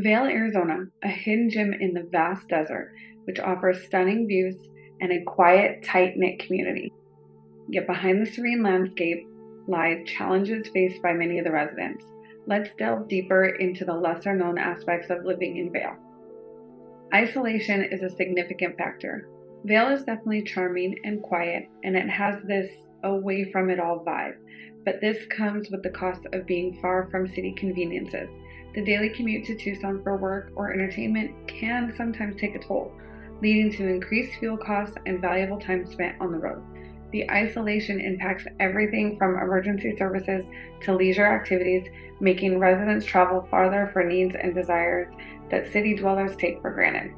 Vail, Arizona, a hidden gem in the vast desert, which offers stunning views and a quiet, tight-knit community. Yet behind the serene landscape lie challenges faced by many of the residents. Let's delve deeper into the lesser-known aspects of living in Vail. Isolation is a significant factor. Vail is definitely charming and quiet, and it has this away from it all vibe. But this comes with the cost of being far from city conveniences. The daily commute to Tucson for work or entertainment can sometimes take a toll, leading to increased fuel costs and valuable time spent on the road. The isolation impacts everything from emergency services to leisure activities, making residents travel farther for needs and desires that city dwellers take for granted.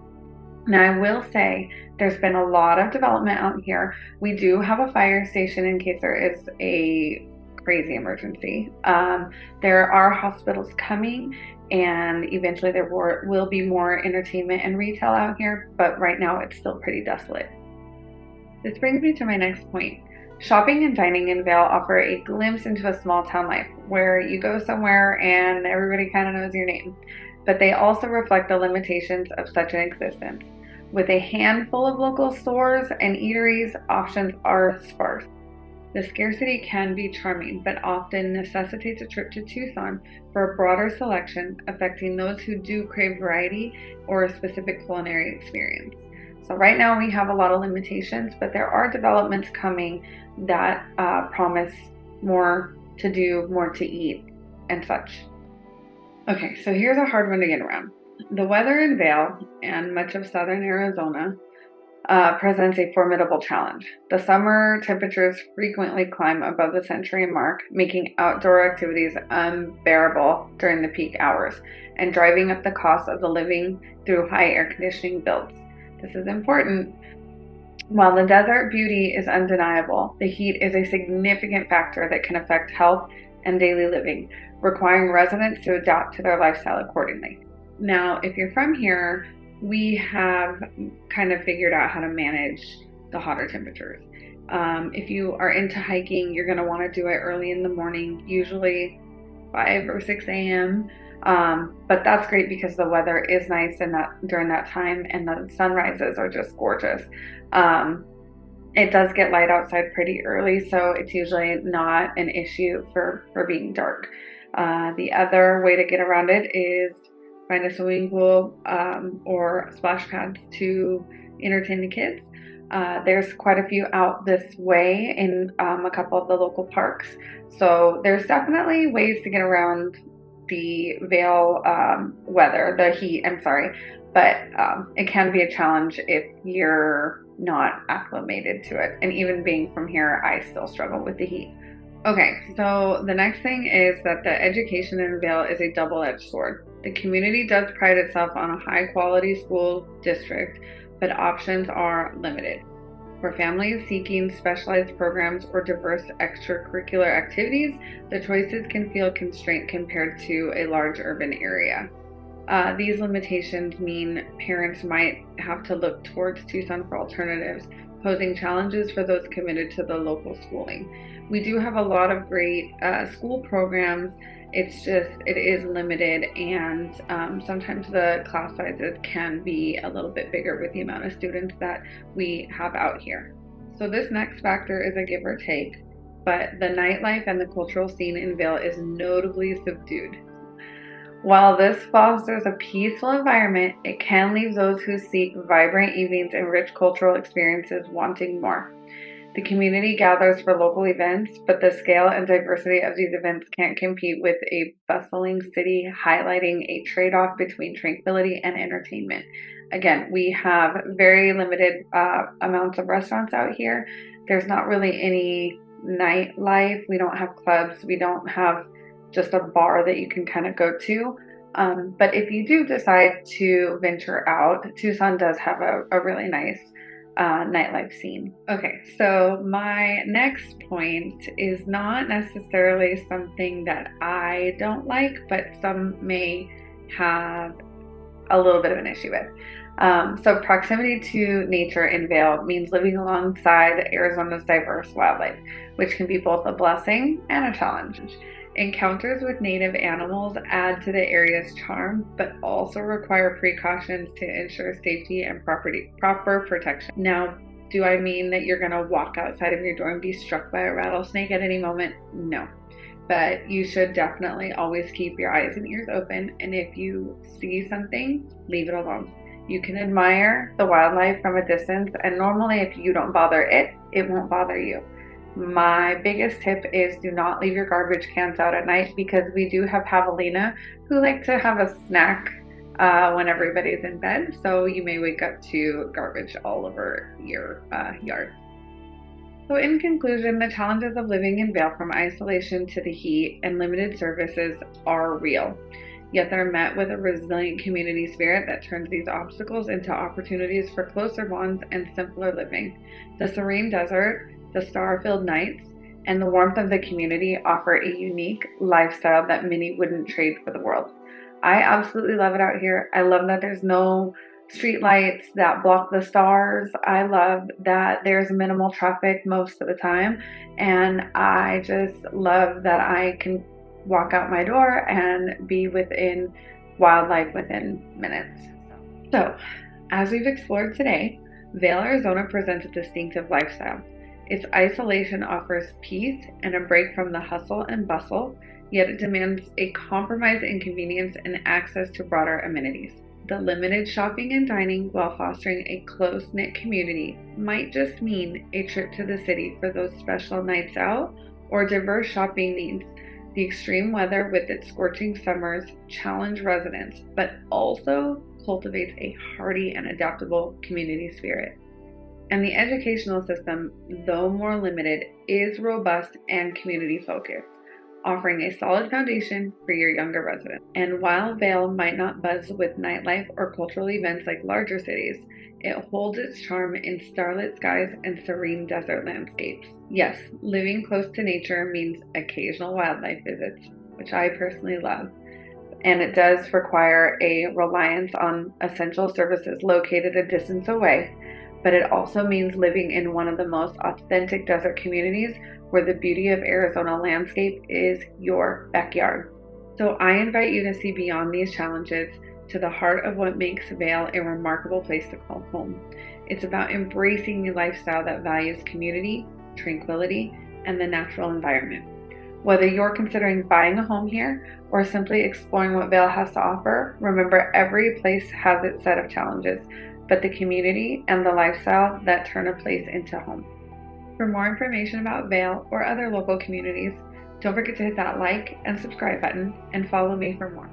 Now, I will say there's been a lot of development out here. We do have a fire station in case there is a crazy emergency. There are hospitals coming, and eventually there will be more entertainment and retail out here, but right now it's still pretty desolate. This brings me to my next point. Shopping and dining in Vail offer a glimpse into a small town life where you go somewhere and everybody kind of knows your name, but they also reflect the limitations of such an existence. With a handful of local stores and eateries, options are sparse. The scarcity can be charming, but often necessitates a trip to Tucson for a broader selection, affecting those who do crave variety or a specific culinary experience. So right now we have a lot of limitations, but there are developments coming that promise more to do, more to eat, and such. Okay, so here's a hard one to get around. The weather in Vail and much of southern Arizona presents a formidable challenge. The summer temperatures frequently climb above the century mark, making outdoor activities unbearable during the peak hours and driving up the cost of the living through high air conditioning bills. This is important. While the desert beauty is undeniable, the heat is a significant factor that can affect health and daily living, requiring residents to adapt to their lifestyle accordingly. Now, if you're from here, we have kind of figured out how to manage the hotter temperatures. If you are into hiking, you're going to want to do it early in the morning, usually 5 or 6 a.m. But that's great because the weather is nice and during that time, and the sunrises are just gorgeous. It does get light outside pretty early, so it's usually not an issue for being dark. The other way to get around it is find a swimming pool or splash pads to entertain the kids. There's quite a few out this way in a couple of the local parks. So there's definitely ways to get around the Vail weather, the heat, I'm sorry, but it can be a challenge if you're not acclimated to it. And even being from here, I still struggle with the heat. Okay, so the next thing is that the education in Vail is a double-edged sword. The community does pride itself on a high-quality school district, but options are limited. For families seeking specialized programs or diverse extracurricular activities, the choices can feel constrained compared to a large urban area. These limitations mean parents might have to look towards Tucson for alternatives, posing challenges for those committed to the local schooling. We do have a lot of great school programs. It's just, it is limited, and sometimes the class sizes can be a little bit bigger with the amount of students that we have out here. So this next factor is a give or take, but the nightlife and the cultural scene in Vail is notably subdued. While this fosters a peaceful environment, it can leave those who seek vibrant evenings and rich cultural experiences wanting more. The community gathers for local events, but the scale and diversity of these events can't compete with a bustling city, highlighting a trade-off between tranquility and entertainment. Again, we have very limited amounts of restaurants out here. There's not really any nightlife. We don't have clubs. We don't have just a bar that you can kind of go to. But if you do decide to venture out, Tucson does have a really nice nightlife scene. Okay, so my next point is not necessarily something that I don't like, but some may have a little bit of an issue with. So proximity to nature in Vail means living alongside Arizona's diverse wildlife, which can be both a blessing and a challenge. Encounters with native animals add to the area's charm, but also require precautions to ensure safety and proper protection. Now, do I mean that you're going to walk outside of your door and be struck by a rattlesnake at any moment? No. But you should definitely always keep your eyes and ears open, and if you see something, leave it alone. You can admire the wildlife from a distance, and normally if you don't bother it, it won't bother you. My biggest tip is do not leave your garbage cans out at night, because we do have javelina who like to have a snack when everybody's in bed, so you may wake up to garbage all over your yard. So in conclusion, the challenges of living in Vail, from isolation to the heat and limited services, are real. Yet they're met with a resilient community spirit that turns these obstacles into opportunities for closer bonds and simpler living. The serene desert, the star-filled nights, and the warmth of the community offer a unique lifestyle that many wouldn't trade for the world. I absolutely love it out here. I love that there's no street lights that block the stars. I love that there's minimal traffic most of the time. And I just love that I can walk out my door and be within wildlife within minutes. So, as we've explored today, Vail, Arizona presents a distinctive lifestyle. Its isolation offers peace and a break from the hustle and bustle, yet it demands a compromise in convenience and access to broader amenities. The limited shopping and dining, while fostering a close-knit community, might just mean a trip to the city for those special nights out or diverse shopping needs. The extreme weather with its scorching summers challenge residents, but also cultivates a hardy and adaptable community spirit. And the educational system, though more limited, is robust and community-focused, offering a solid foundation for your younger residents. And while Vail might not buzz with nightlife or cultural events like larger cities, it holds its charm in starlit skies and serene desert landscapes. Yes, living close to nature means occasional wildlife visits, which I personally love. And it does require a reliance on essential services located a distance away, but it also means living in one of the most authentic desert communities where the beauty of Arizona landscape is your backyard. So I invite you to see beyond these challenges to the heart of what makes Vail a remarkable place to call home. It's about embracing a lifestyle that values community, tranquility, and the natural environment. Whether you're considering buying a home here or simply exploring what Vail has to offer, remember every place has its set of challenges, but the community and the lifestyle that turn a place into home. For more information about Vail or other local communities, don't forget to hit that like and subscribe button and follow me for more.